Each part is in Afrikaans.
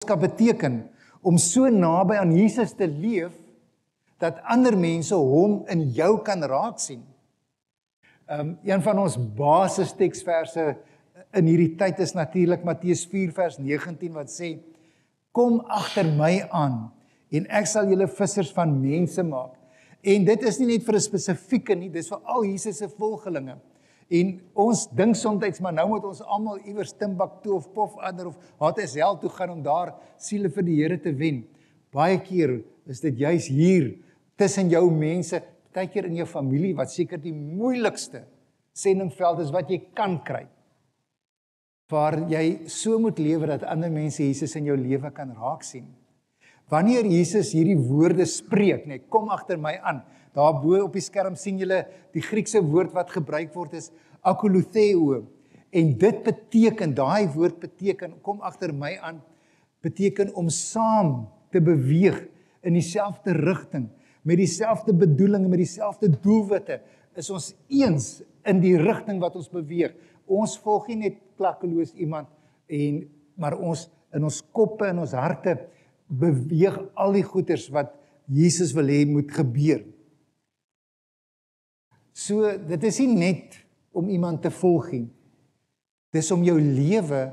disipelskap beteken om so naby aan Jesus te leef, dat ander mense hom in jou kan raak sien. Een van ons basisteksverse in hierdie tyd is natuurlik Matteus 4 vers 19 wat sê, kom agter my aan en ek sal julle vissers van mense maak. En dit is nie net vir 'n spesifieke nie, dis vir al Jesus se volgelinge. En ons dink soms, maar nou moet ons almal iewers Timbuktu of Pofadder of HTSL toe gaan om daar siele vir die Here te wen. Baie keer is dit juis hier tussen jou mense, baie keer in jou familie, wat seker die moeilikste sendingveld is wat jy kan kry. Waar jy so moet lewe dat ander mense Jesus in jou lewe kan raak sien. Wanneer Jesus hierdie woorde spreek, kom agter my aan. Daar bo op die skerm sien julle die Griekse woord wat gebruik word is akolutheo. En dit beteken, daai woord beteken, kom agter my aan, beteken om saam te beweeg in dieselfde rigting, met dieselfde bedoelinge, met dieselfde doelwitte, is ons eens in die rigting wat ons beweeg. Ons volg nie net klakkeloos iemand, maar ons in ons koppe en ons harte beweeg al die goeders wat Jesus wil hê moet gebeur. So, dit is nie net om iemand te volg nie. Dis om jou lewe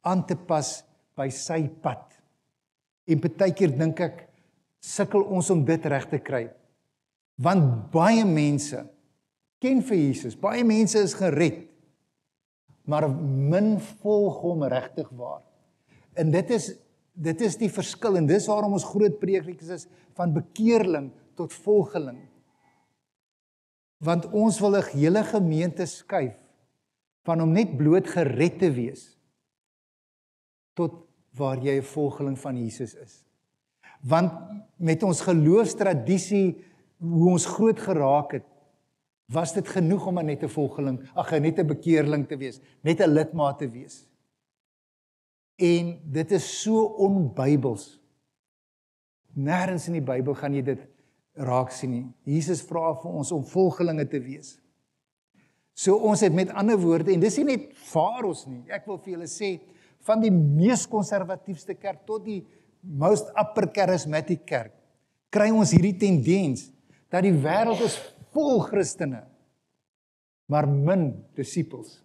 aan te pas by sy pad. En partykeer dink ek, sukkel ons om dit reg te kry. Want baie mense ken vir Jesus, baie mense is gered, maar min volg hom regtig waar. En dit is die verskil, en dis waarom ons groot preekliks is, van bekeerling tot volgeling. Want ons wil 'n hele gemeente skuif, van om net bloot gered te wees, tot waar jy 'n volgeling van Jesus is. Want met ons geloofstradisie, hoe ons groot geraak het, was dit genoeg om net 'n volgeling, net 'n bekeerling te wees, net 'n lidmaat te wees. En dit is so onbybels. Nêrens in die Bybel gaan jy dit raak sien nie. Jesus vra vir ons om volgelinge te wees. So ons het met ander woorde, en dis nie net Faros nie, ek wil vir julle sê, van die mees konservatiefste kerk tot die most upper charismatic kerk, kry ons hierdie tendens, dat die wêreld is vol Christene, maar min disippels.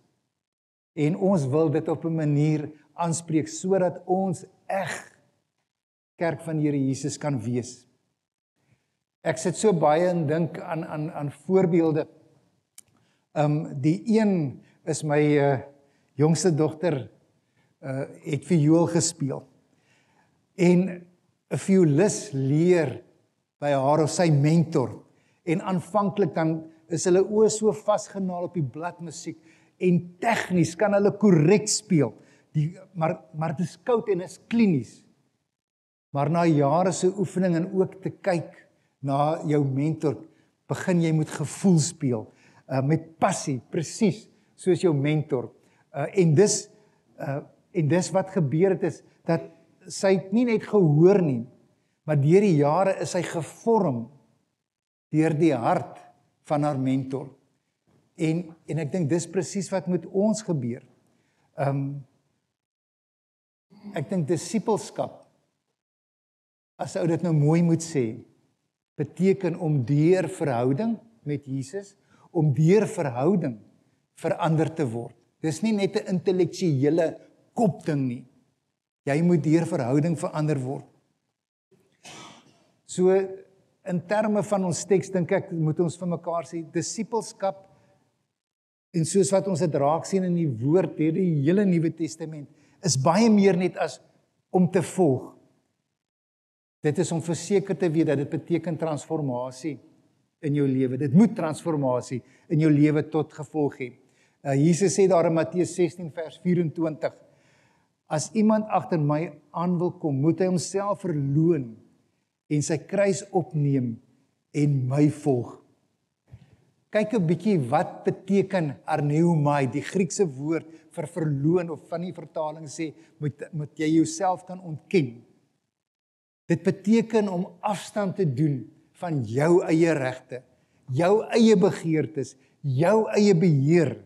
En ons wil dit op 'n manier aanspreek, sodat ons kerk van die Here Jesus kan wees. Ek sit so baie en dink aan voorbeelde. Die een is my jongste dogter, het viool gespeel. En 'n violis leer by haar of sy mentor. En aanvanklik dan is hulle oë so vasgenaal op die bladmusiek, en tegnies kan hulle korrek speel. Maar dit is koud en is klinies. Maar na jare se oefening en ook te kyk na jou mentor, begin jy met gevoel speel, met passie, presies soos jou mentor. En dis wat gebeur het is, dat sy het nie net gehoor nie, maar deur die jare is sy gevorm deur die hart van haar mentor. En ek dink dis presies wat met ons gebeur. Ek dink disipelskap, as ou dit nou mooi moet sê, beteken om deur verhouding met Jesus, om deur verhouding verander te word. Dis nie net 'n intellektuele kopding nie. Jy moet deur verhouding verander word. So, in terme van ons teks, dink ek, moet ons vir mekaar sê, disipelskap, en soos wat ons dit raak sien in die woord, die hele Nuwe Testament, is baie meer net as om te volg. Dit is om verseker te weet dat dit beteken transformasie in jou lewe. Dit moet transformasie in jou lewe tot gevolg hê. Jesus sê daar in Matteus 16 vers 24, as iemand agter my aan wil kom, moet hy homself verloon en sy kruis opneem en my volg. Kyk 'n bietjie wat beteken arneomai, die Griekse woord vir verloon, of van die vertaling sê, moet jy jouself kan ontken. Dit beteken om afstand te doen van jou eie regte, jou eie begeertes, jou eie beheer.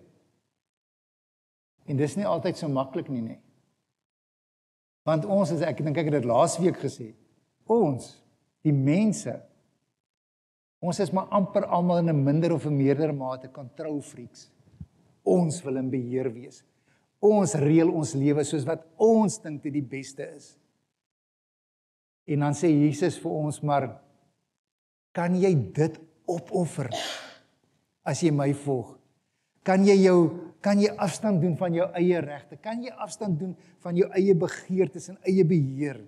En dis nie altyd so maklik nie. Want ons is, ek dink ek het dit laasweek gesê, ons, die mense, ons is maar amper almal in 'n minder of 'n meerder mate control freaks. Ons wil in beheer wees. Ons reël ons lewe soos wat ons dink dit die beste is. En dan sê Jesus vir ons, maar kan jy dit opoffer as jy my volg? Kan jy afstand doen van jou eie regte? Kan jy afstand doen van jou eie begeertes en eie beheer?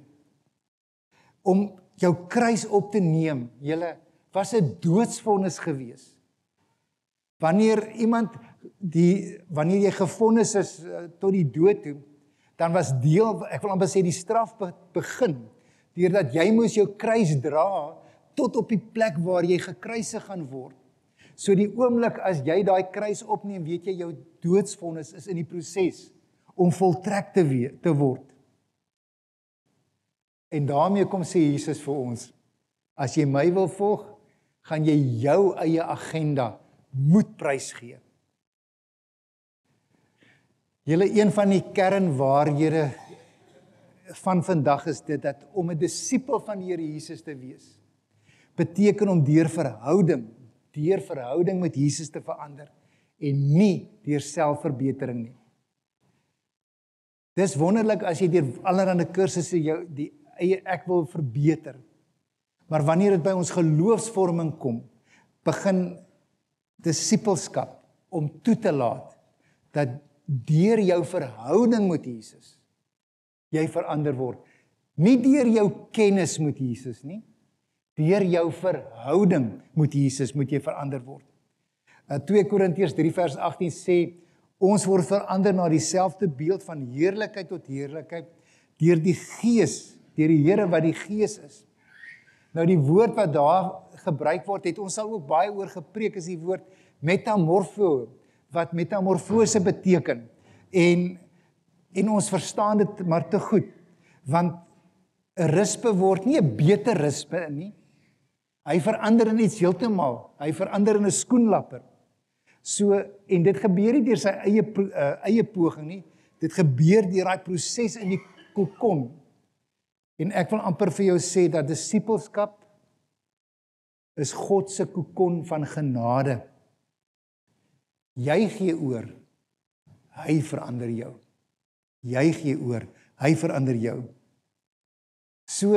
Om jou kruis op te neem, julle was 'n doodsvonnis gewees. Wanneer jy gevonnis is tot die dood toe, dan was deel, ek wil amper sê die straf begin, deurdat jy moes jou kruis dra tot op die plek waar jy gekruisig gaan word. So die oomblik as jy daai kruis opneem, weet jy jou doodsvonnis is in die proses om voltrek te word. En daarmee kom sê Jesus vir ons, as jy my wil volg, gaan jy jou eie agenda moet prysgee. Julle, een van die kernwaarhede van vandag is dit, dat om 'n disipel van die Here Jesus te wees, beteken om deur verhouding met Jesus te verander, en nie deur selfverbetering nie. Dis wonderlik as jy deur allerlei kursusse die eie ek wil verbeter. Maar wanneer dit by ons geloofsvorming kom, begin disipelskap om toe te laat dat deur jou verhouding met Jesus jy verander word. Nie deur jou kennis met Jesus nie, deur jou verhouding met Jesus moet jy verander word. 2 Korintiërs 3 vers 18 sê, ons word verander na dieselfde beeld van heerlikheid tot heerlikheid, deur die Gees, deur die Here wat die Gees is. Nou die woord wat daar gebruik word, het ons al ook baie oor gepreek, is die woord metamorfo, wat metamorfose beteken. En ons verstaan dit maar te goed, want 'n rispe word nie 'n beter rispe nie. Hy verander in iets heeltemal. Hy verander in 'n skoenlapper. So, en dit gebeur nie deur sy eie poging nie. Dit gebeur deur daai proses in die kokon. En ek wil amper vir jou sê dat disipelskap is God se kokon van genade. Jy gee oor, hy verander jou. Jy gee oor, hy verander jou. So,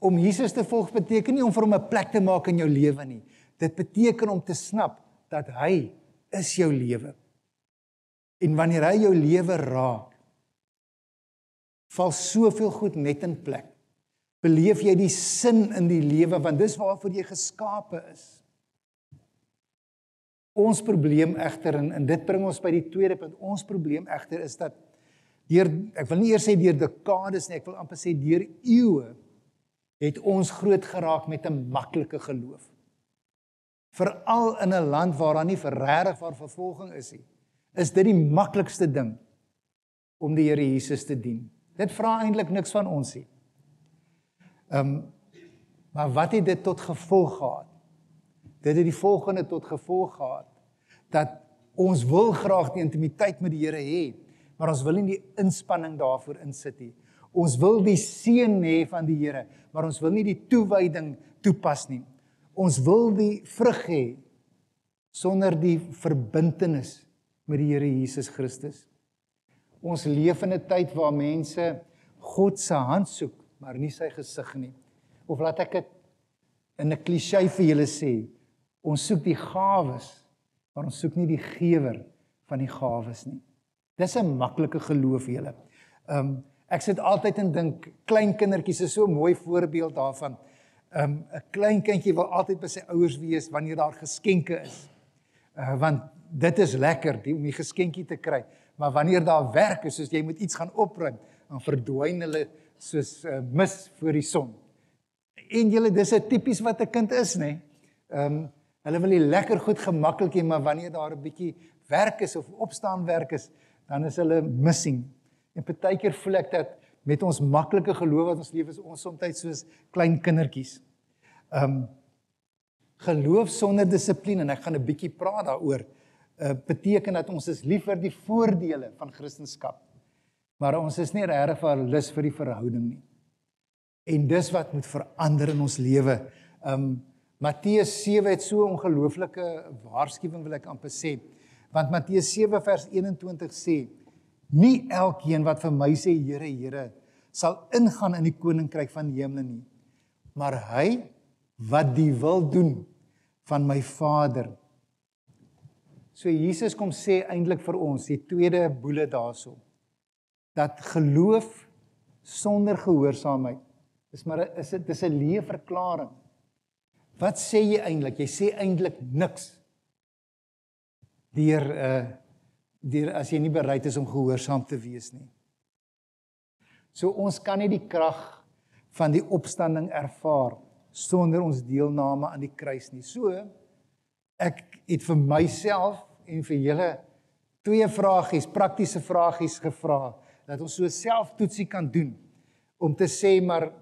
om Jesus te volg beteken nie om vir hom 'n plek te maak in jou lewe nie. Dit beteken om te snap dat hy is jou lewe. En wanneer hy jou lewe raak, val soveel goed net in plek. Beleef jy die sin in die lewe, want dis waarvoor jy geskape is. Ons probleem egter, en dit bring ons by die tweede punt, ons probleem egter is dat ek wil nie eers sê deur dekades nie, ek wil amper sê deur eeue, het ons groot geraak met 'n maklike geloof. Veral in 'n land waar daar nie regtig waar vervolging is nie, is dit die maklikste ding om die Here Jesus te dien. Dit vra eintlik niks van ons nie. Maar wat het dit tot gevolg gehad? Dit het die volgende tot gevolg gehad, dat ons wil graag die intimiteit met die Here hê, maar ons wil nie die inspanning daarvoor insit nie. Ons wil die seën hê van die Here, maar ons wil nie die toewyding toepas nie. Ons wil die vrug hê, sonder die verbintenis met die Here Jesus Christus. Ons leef in 'n tyd waar mense God se hand soek, maar nie sy gesig nie. Of laat ek dit in 'n kliseë vir julle sê, ons soek die gawes, maar ons soek nie die gewer van die gawes nie. Dis 'n maklike geloof julle. Ek sit altyd en dink, klein kindertjies is so 'n mooi voorbeeld daarvan. 'n Klein kindjie wil altyd by sy ouers wees wanneer daar geskenke is. Want dit is lekker om die geskenkie te kry. Maar wanneer daar werk is, soos jy moet iets gaan opruim, dan verdwyn hulle soos mis voor die son. En julle, dis 'n tipies wat 'n kind is, nê? Hulle wil die lekker goed gemaklik hê, maar wanneer daar 'n bietjie werk is of opstaan werk is, dan is hulle missing. En partykeer voel ek dat met ons maklike geloof wat ons leef is ons soms soos klein kindertjies. Geloof sonder dissipline, en ek gaan 'n bietjie praat daaroor, beteken dat ons is lief vir die voordele van Christendom. Maar ons is nie regtig vir lus vir die verhouding nie. En dis wat moet verander in ons lewe. Matteus 7 het so 'n ongelooflike waarskuwing wil ek amper sê. Want Matteus 7 vers 21 sê, nie elkeen wat vir my sê, Here, Here, sal ingaan in die koninkryk van die hemel nie, maar hy wat die wil doen van my Vader. So Jesus kom sê eintlik vir ons, die tweede boele daarso, dat geloof sonder gehoorsaamheid, dis 'n leë verklaring. Wat sê jy eintlik? Jy sê eintlik niks. Deur as jy nie bereid is om gehoorsaam te wees nie. So ons kan nie die krag van die opstanding ervaar sonder ons deelname aan die kruis nie. So ek het vir myself en vir julle 2 vragies, praktiese vragies gevra dat ons so selftoetsie kan doen om te sê, maar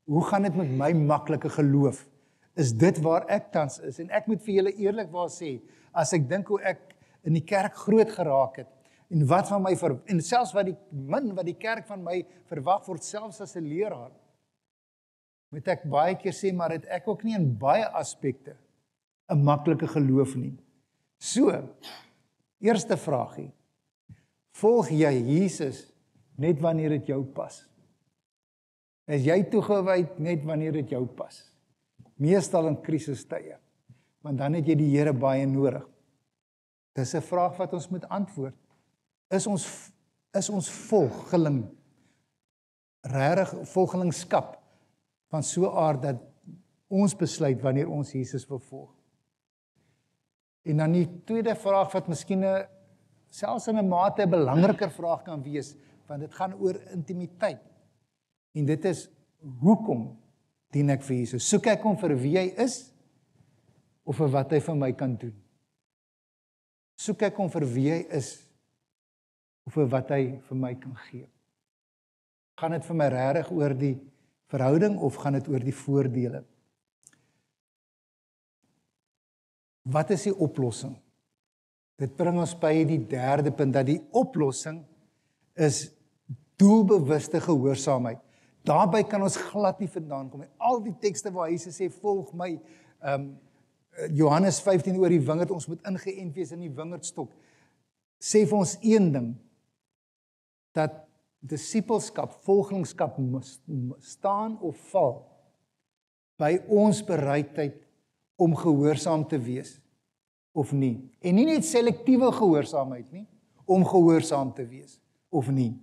hoe gaan dit met my maklike geloof? Is dit waar ek tans is? En ek moet vir julle eerlikwaar sê, as ek dink hoe ek in die kerk groot geraak het, en wat van my en selfs wat die kerk van my verwag word, selfs as 'n leraar, moet ek baie keer sê, maar het ek ook nie in baie aspekte 'n maklike geloof nie. So, eerste vragie, volg jy Jesus net wanneer dit jou pas? Is jy toegewyd net wanneer dit jou pas? Meestal in krisistye, want dan het jy die Here baie nodig. Dis 'n vraag wat ons moet antwoord. Is ons volgeling, regtig volgelingskap van so 'n aard dat ons besluit wanneer ons Jesus wil volg? En dan die tweede vraag wat miskien selfs in 'n mate 'n belangriker vraag kan wees, want dit gaan oor intimiteit. En dit is, hoekom dien ek vir Jesus? Soek ek hom vir wie hy is, of vir wat hy vir my kan doen? Soek ek hom vir wie hy is, of vir wat hy vir my kan gee? Gaan dit vir my regtig oor die verhouding, of gaan dit oor die voordele? Wat is die oplossing? Dit bring ons by die derde punt, dat die oplossing is doelbewuste gehoorsaamheid. Daarby kan ons glad nie vandaan kom. Al die tekste waar Jesus sê, volg my, Johannes 15 oor die wingerd, ons moet ingeënt wees in die wingerdstok, sê vir ons een ding, dat disippelskap, volgelingskap staan of val by ons bereidheid om gehoorsaam te wees, of nie. En nie net selektiewe gehoorsaamheid nie, om gehoorsaam te wees, of nie.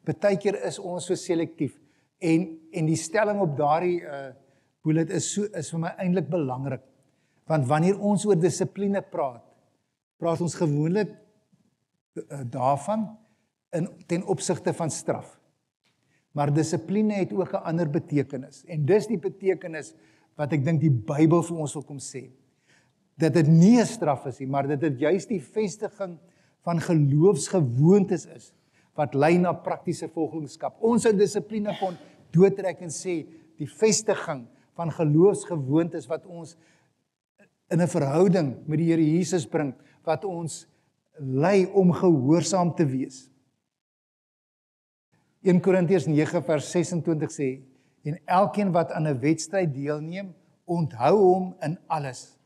Partykeer is ons so selektief, en die stelling op daardie bullet is vir my eintlik belangrik, want wanneer ons oor dissipline praat ons gewoonlik daarvan ten opsigte van straf. Maar dissipline het ook 'n ander betekenis, en dis die betekenis wat ek dink die Bybel vir ons wil kom sê, dat dit nie 'n straf is nie, maar dat dit juist die vestiging van geloofsgewoontes is, wat lei na praktiese volgelingskap. Ons sou dissipline kon doodtrek en sê, die vestiging van geloofsgewoontes wat ons in 'n verhouding met die Here Jesus bring, wat ons lei om gehoorsaam te wees. 1 Korintiërs 9 vers 26 sê, en elkeen wat aan 'n wedstryd deelneem, onthou hom in alles.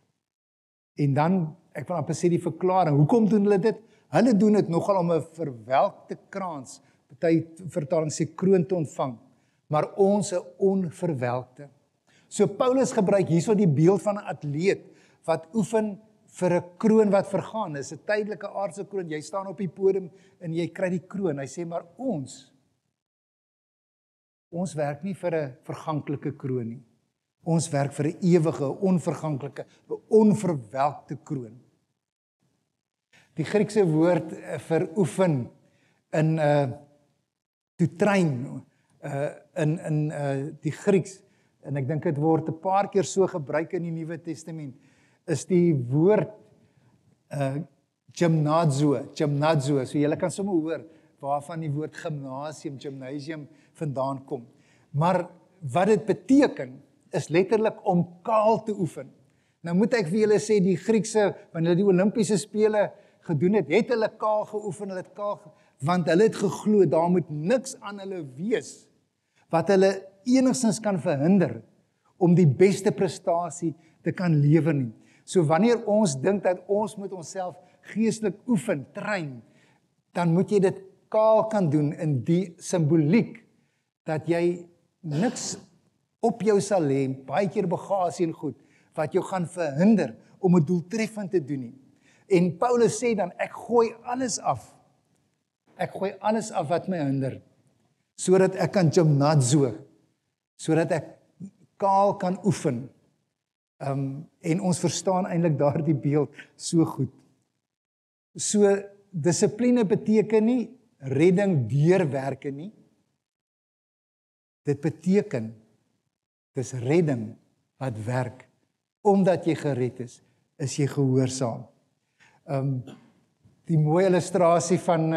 En dan, ek wil amper sê die verklaring, hoekom doen hulle dit? Hulle doen dit nogal om 'n verwelkte krans, party vertaling sê kroon te ontvang, maar ons 'n onverwelkte. So Paulus gebruik hierso die beeld van 'n atleet wat oefen vir 'n kroon wat vergaan. Dis 'n tydelike aardse kroon. Jy staan op die podium en jy kry die kroon. Hy sê, maar ons werk nie vir 'n verganklike kroon nie. Ons werk vir 'n ewige, onverganklike, onverwelkte kroon. Die Griekse woord vir oefen in to train in die Grieks, en ek dink dit word 'n paar keer so gebruik in die Nuwe Testament, is die woord gymnazo. So julle kan sommer hoor waarvan die woord gymnasium vandaan kom. Maar wat dit beteken is letterlik om kaal te oefen. Nou moet ek vir julle sê, die Griekse, wanneer hulle die Olimpiese spele gedoen het hulle kaal geoefen, hulle het kaal want hulle het geglo, daar moet niks aan hulle wees, wat hulle enigstens kan verhinder, om die beste prestasie te kan lewer nie. So wanneer ons dink dat ons moet onsself geestelik oefen, train, dan moet jy dit kaal kan doen in die simboliek, dat jy niks op jou sal hê, baie keer bagasie en goed, wat jou gaan verhinder om het doeltreffend te doen nie. En Paulus sê dan, ek gooi alles af. Ek gooi alles af wat my hinder, sodat ek kan gymnazo, sodat ek kaal kan oefen. En ons verstaan eintlik daardie beeld so goed. So, dissipline beteken nie redding deur werke nie. Dit beteken, dis redding wat werk. Omdat jy gered is jy gehoorsaam. Die mooie illustrasie van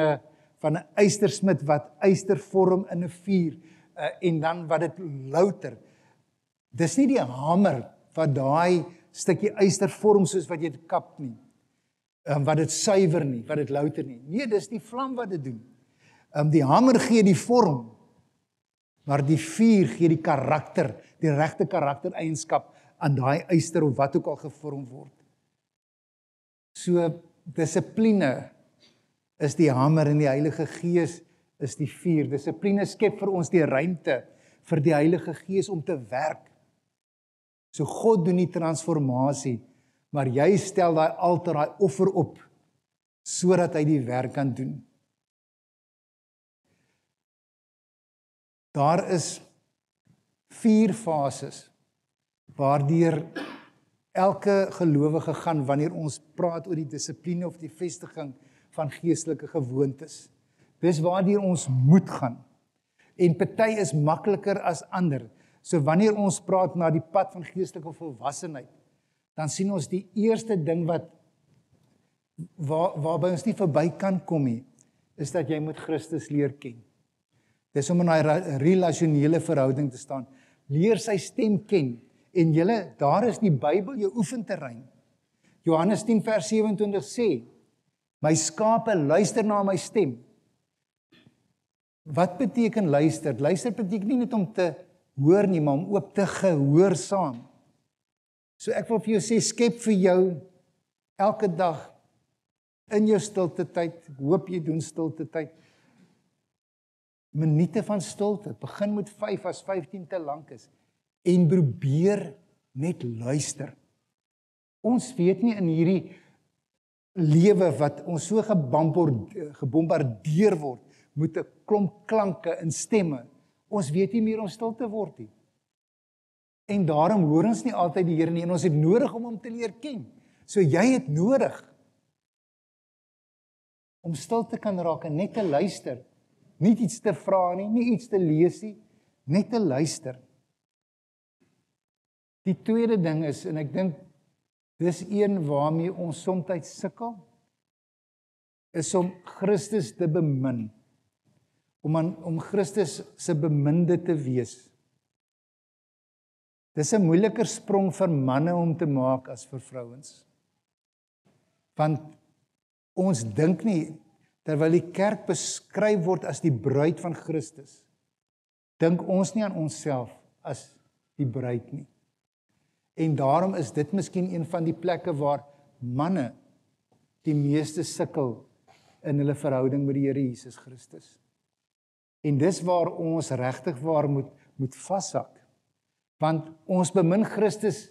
'n ystersmid wat yster vorm in 'n vuur, en dan wat dit louter. Dis nie die hamer wat daai stukkie yster vorm soos wat jy dit kap nie. Wat dit suiwer nie, wat dit louter nie. Nee, dis die vlam wat dit doen. Die hamer gee die vorm, maar die vuur gee die karakter, die regte karaktereienskap aan daai yster of wat ook al gevorm word. So, dissipline is die hamer en die Heilige Gees is die vuur. Dissipline skep vir ons die ruimte vir die Heilige Gees om te werk. So God doen die transformasie, maar jy stel daai altaar, daai offer op, sodat hy die werk kan doen. Daar is 4 fases waardeur elke gelowige gaan wanneer ons praat oor die dissipline of die vestiging van geestelike gewoontes. Dis waardeur ons moet gaan. En party is makliker as ander. So wanneer ons praat na die pad van geestelike volwassenheid, dan sien ons die eerste ding waarby ons nie verby kan kom nie, is dat jy moet Christus leer ken. Dis om in 'n relasionele verhouding te staan. Leer sy stem ken. En julle, daar is die Bybel jou oefenterrein. Johannes 10 vers 27 sê, my skape luister na my stem. Wat beteken luister? Luister beteken nie net om te hoor nie, maar om ook te gehoorsaam. So ek wil vir jou sê, skep vir jou elke dag in jou stilte tyd, hoop jy doen stilte tyd, minute van stilte, begin met 5 as 15 te lank is, en probeer net luister. Ons weet nie in hierdie lewe wat ons so gebombardeer word, met 'n klomp klanke en stemme, ons weet nie meer om stil te word nie. En daarom hoor ons nie altyd die Here nie, en ons het nodig om hom te leer ken. So jy het nodig om stil te kan raak en net te luister. Nie iets te vra nie, nie iets te lees nie, net te luister. Die tweede ding is, en ek dink, dis een waarmee ons soms sukkel, is om Christus te bemin. Om Christus se beminde te wees. Dis 'n moeiliker sprong vir manne om te maak as vir vrouens. Want ons dink nie, terwyl die kerk beskryf word as die bruid van Christus, dink ons nie aan onsself as die bruid nie. En daarom is dit miskien een van die plekke waar manne die meeste sukkel in hulle verhouding met die Here Jesus Christus. En dis waar ons regtig waar moet vashak. Want ons bemin Christus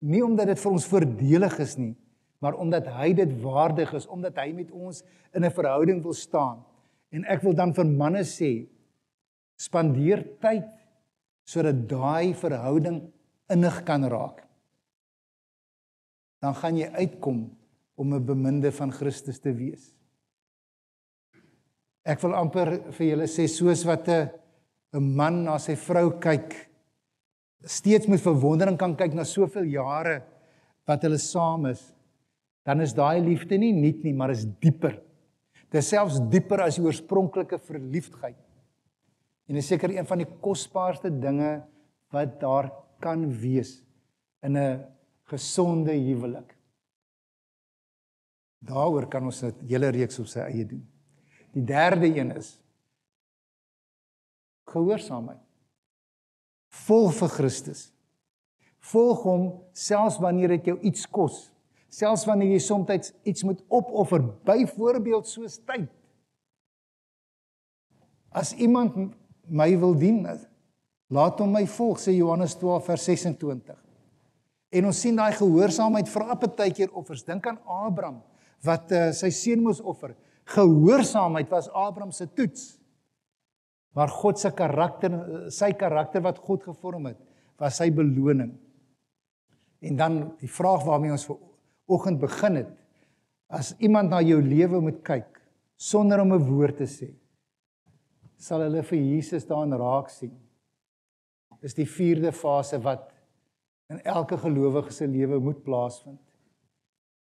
nie omdat dit vir ons voordelig is nie, maar omdat hy dit waardig is, omdat hy met ons in 'n verhouding wil staan. En ek wil dan vir manne sê, spandeer tyd sodat daai verhouding innig kan raak. Dan gaan jy uitkom om 'n beminde van Christus te wees. Ek wil amper vir julle sê, soos wat 'n man na sy vrou kyk, steeds met verwondering kan kyk na soveel jare wat hulle saam is, dan is daai liefde nie nuut nie, maar is dieper. Dit is selfs dieper as die oorspronklike verliefdheid. En is seker een van die kosbaarste dinge wat daar kan wees in 'n gesonde huwelik. Daaroor kan ons 'n hele reeks op sy eie doen. Die derde een is gehoorsaamheid. Volg vir Christus. Volg hom selfs wanneer dit jou iets kos. Selfs wanneer jy soms iets moet opoffer, byvoorbeeld soos tyd. As iemand my wil dien, laat hom my volg, sê Johannes 12 vers 26. En ons sien daai gehoorsaamheid vra partykeer offers. Dink aan Abraham wat sy seun moes offer. Gehoorsaamheid was Abraham se toets. Maar God se karakter, sy karakter wat God gevorm het, was sy beloning. En dan die vraag waarmee ons vanoggend begin het, as iemand na jou lewe moet kyk, sonder om 'n woord te sê, sal hulle vir Jesus daarin raak sien. Dis die vierde fase wat in elke gelowige se lewe moet plaasvind.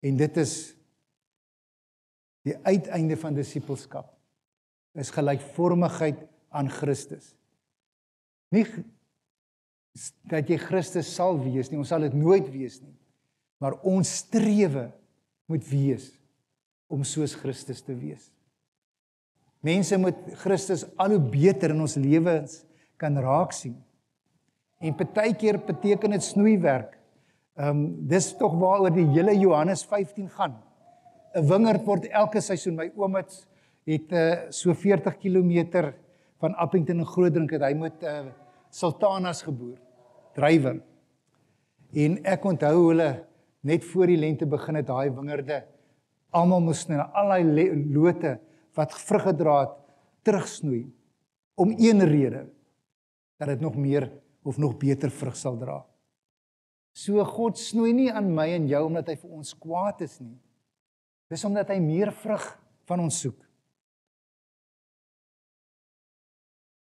En dit is die uiteinde van disippelskap. Is gelykvormigheid aan Christus. Nie dat jy Christus sal wees nie, ons sal dit nooit wees nie. Maar ons strewe moet wees om soos Christus te wees. Mense moet Christus al hoe beter in ons lewens kan raak sien. En partykeer beteken dit snoeiwerk. Dis tog waaroor die hele Johannes 15 gaan. 'n Wingerd word elke seisoen. My oom het so 40 kilometer van Appington en Grootdrink het hy met sultanas geboer, druiwe. En ek onthou hulle net voor die lente begin het daai wingerde almal moes sny, allerlei lote wat vrug gedra het, terugsnoei om een rede, dat dit nog meer of nog beter vrug sal dra. So God snoei nie aan my en jou omdat hy vir ons kwaad is nie. Dis omdat hy meer vrug van ons soek.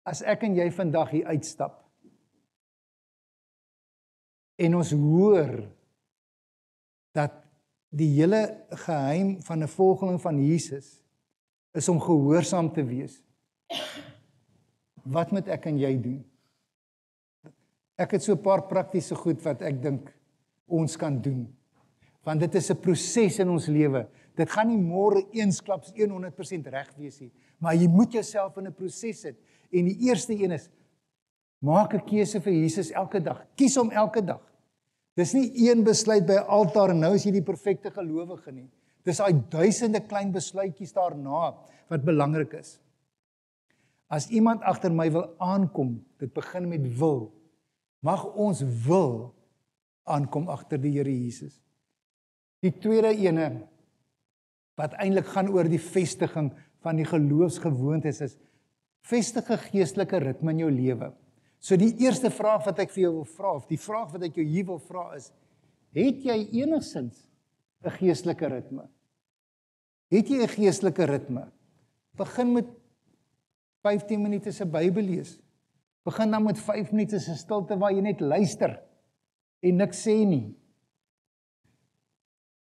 As ek en jy vandag hier uitstap en ons hoor dat die hele geheim van 'n volgeling van Jesus is om gehoorsaam te wees, wat moet ek en jy doen? Ek het so 'n paar praktiese goed wat ek dink ons kan doen. Want dit is 'n proses in ons lewe. Dit gaan nie môre eensklaps 100% reg wees nie, maar jy moet jouself in 'n proses sit. En die eerste een is, maak 'n keuse vir Jesus elke dag. Kies hom elke dag. Dis nie een besluit by 'n altaar en nou is jy die perfekte gelowige nie. Dis daai duisende klein besluitjies daarna wat belangrik is. As iemand agter my wil aankom, dit begin met wil. Mag ons wil aankom agter die Here Jesus. Die tweede ene wat eintlik gaan oor die vestiging van die geloofsgewoontes is, vestig 'n geestelike ritme in jou lewe. So die eerste vraag wat ek vir jou wil vra, of die vraag wat ek jou hier wil vra is, het jy enigsins 'n geestelike ritme? Het jy 'n geestelike ritme? Begin met 15 minute se Bybel lees. Begin dan met 5 minute se stilte waar jy net luister en niks sê nie.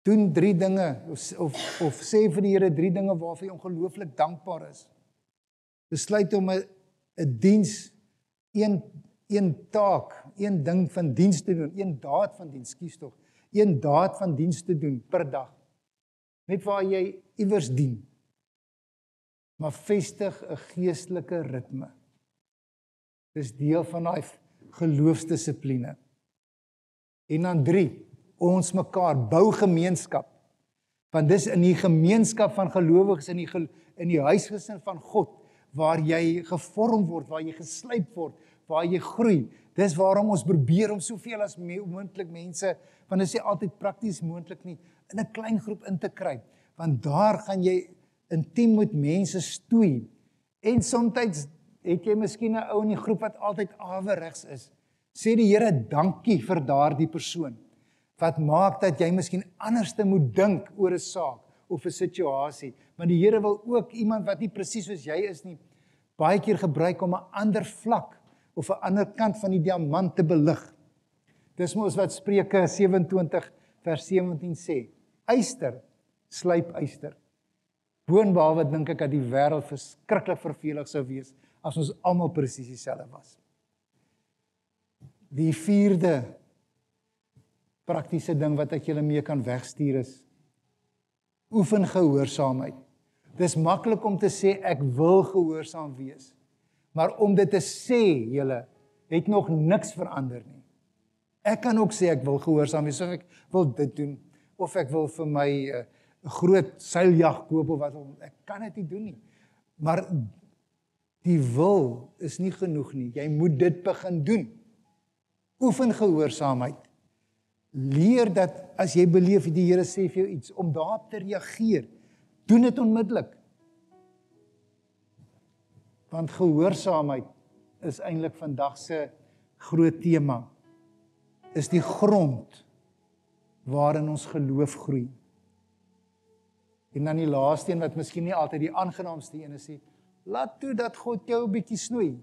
Doen 3 dinge of sê vir die Here 3 dinge waarvoor jy ongelooflik dankbaar is. Besluit om 'n diens, een taak, een ding van diens te doen, een daad van diens, een daad van diens te doen per dag. Net waar jy iewers dien. Maar vestig 'n geestelike ritme. Dis deel van daai geloofsdissipline. En dan 3, ons mekaar bou gemeenskap. Want dis in die gemeenskap van gelowiges in die huisgesin van God waar jy gevorm word, waar jy geslyp word, waar jy groei. Dis waarom ons probeer om soveel as moontlik mense, want dit is nie altyd prakties moontlik nie, in 'n klein groep in te kry. Want daar gaan jy intiem met mense stoei. En soms het jy miskien 'n ou in die groep wat altyd averegs is. Sê die Here dankie vir daardie persoon. Wat maak dat jy miskien anders te moet dink oor 'n saak of 'n situasie. Maar die Here wil ook iemand wat nie presies soos jy is nie, baie keer gebruik om 'n ander vlak of 'n ander kant van die diamant te belig. Dis mos wat Spreuke 27 vers 17 sê. Yster slyp yster. Boonbehalwe dink ek dat die wêreld verskriklik vervelig sou wees as ons almal presies dieselfde was. Die vierde praktiese ding wat ek julle mee kan wegstuur is, oefen gehoorsaamheid. Dis maklik om te sê ek wil gehoorsaam wees. Maar om dit te sê, julle, het nog niks verander nie. Ek kan ook sê ek wil gehoorsaam wees, of ek wil dit doen, of ek wil vir my 'n groot seiljag koop of wat, ek kan dit nie doen nie. Maar die wil is nie genoeg nie. Jy moet dit begin doen. Oefen gehoorsaamheid. Leer dat as jy beleef die Here sê vir jou iets, om daarop te reageer. Doen dit onmiddellik. Want gehoorsaamheid is eintlik vandag se groot tema. Is die grond waarin ons geloof groei. En dan die laaste een wat miskien nie altyd die aangenaamste een is, laat toe dat God jou 'n bietjie snoei.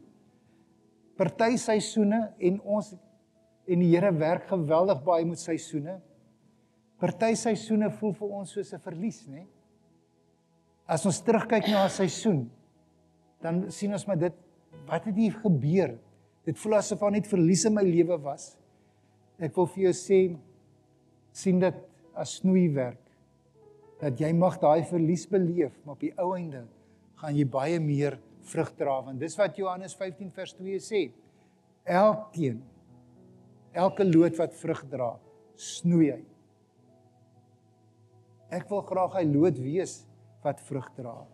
Party seisoene en die Here werk geweldig baie met seisoene. Party seisoene voel vir ons soos 'n verlies, né? As ons terugkyk na 'n seisoen, dan sien ons maar dit, wat het hier gebeur? Dit voel asof daar net verlies in my lewe was. Ek wil vir jou sê, sien dit as snoeiwerk, dat jy mag daai verlies beleef, maar op die ou einde gaan jy baie meer vrug dra, want dis wat Johannes 15 vers 2 sê, elke loot wat vrug dra, snoei hy. Ek wil graag hy loot wees wat vrug dra.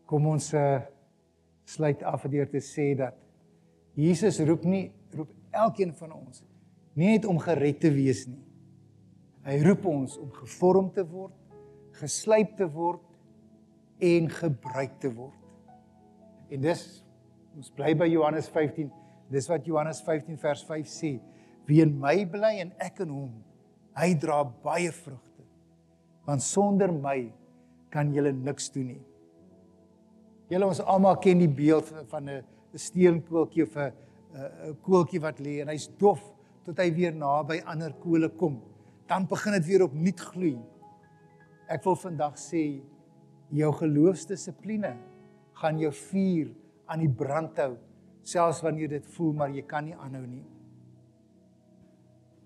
Kom ons sluit af deur te sê dat Jesus roep elkeen van ons nie net om gered te wees nie. Hy roep ons om gevorm te word, geslyp te word en gebruik te word. En dis, ons bly by Johannes 15, dis wat Johannes 15 vers 5 sê, wie in my bly en ek in hom, hy dra baie vrugte, want sonder my kan julle niks doen nie. Julle ons almal ken die beeld van 'n steenkooltjie of 'n kooltjie wat lê en hy's dof tot hy weer naby ander kole kom. Dan begin dit weer opnuut gloei. Ek wil vandag sê, jou geloofsdissipline gaan jou vuur aan die brand hou, selfs wanneer dit voel, maar jy kan nie aanhou nie.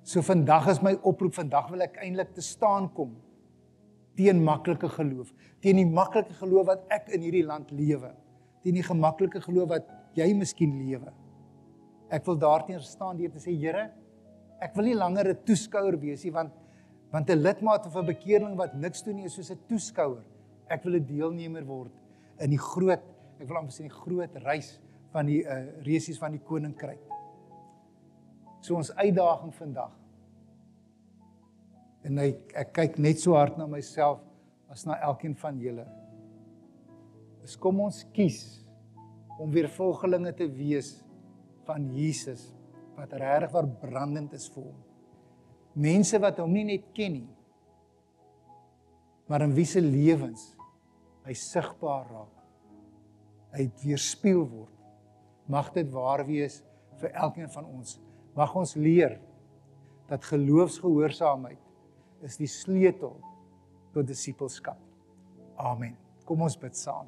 So vandag is my oproep, vandag wil ek eintlik te staan kom teen maklike geloof, teen die maklike geloof wat ek in hierdie land lewe, teen die gemaklike geloof wat jy miskien lewe. Ek wil daarteenoor staan deur te sê, Here, ek wil nie langer 'n toeskouer wees nie, want 'n lidmaat of 'n bekeerling wat niks doen nie is soos 'n toeskouer. Ek wil 'n deelnemer word in die groot, ek wil amper sê die groot reis van die resies van die koninkryk. So ons uitdaging vandag. En ek kyk net so hard na myself as na elkeen van julle. Dus kom ons kies om weer volgelinge te wees van Jesus, wat regtig waar brandend is vir hom. Mense wat hom nie net ken nie, maar in wie se lewens hy sigbaar raak, hy weerspieël word. Mag dit waar wees vir elkeen van ons. Mag ons leer dat geloofsgehoorsaamheid is die sleutel tot disippelskap. Amen. Kom ons bid saam.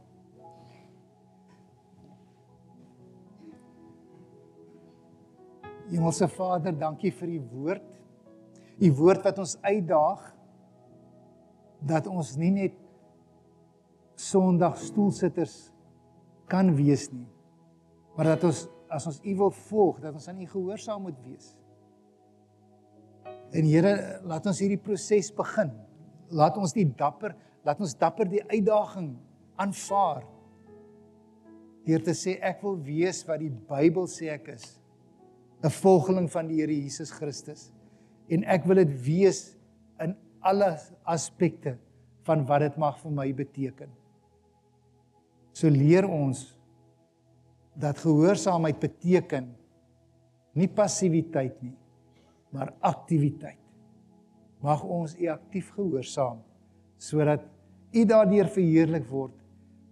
Hemelse Vader, dankie vir u woord. U woord wat ons uitdaag, dat ons nie net Sondag stoelsitters kan wees nie, maar dat ons, as ons u wil volg, dat ons aan u gehoorsaam moet wees. En Here, laat ons hierdie proses begin. Laat ons dapper die uitdaging aanvaar, deur te sê, ek wil wees wat die Bybel sê ek is, 'n volgeling van die Here Jesus Christus. En ek wil dit wees in alle aspekte van wat dit mag vir my beteken. So leer ons dat gehoorsaamheid beteken nie passiwiteit nie, maar aktiwiteit. Mag ons u aktief gehoorsaam, sodat u daardeur verheerlik word,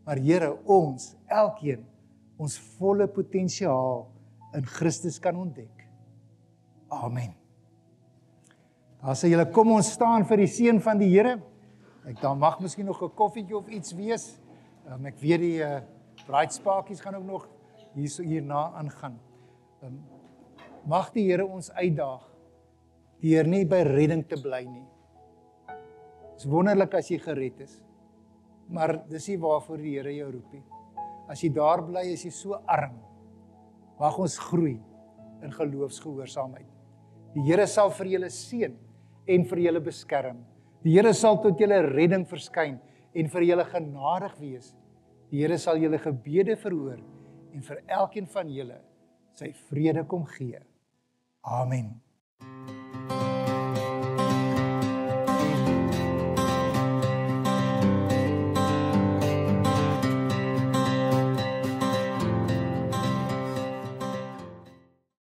maar Here, ons, elkeen, ons volle potensiaal in Christus kan ontdek. Amen. Daar sê julle, kom ons staan vir die seën van die Here. Daar mag miskien nog 'n koffietjie of iets wees. Ek weet die braaitspakies gaan ook nog hierna aangaan. Mag die Here ons uitdaag, deur nie by redding te bly nie, Dis wonderlik as jy gered is, maar dis nie waarvoor die Here jou roep nie. As jy daar bly, is jy so arm. Mag ons groei in geloofsgehoorsaamheid. Die Here sal vir julle seën en vir julle beskerm. Die Here sal tot julle redding verskyn en vir julle genadig wees. Die Here sal julle gebede verhoor en vir elkeen van julle sy vrede kom gee. Amen.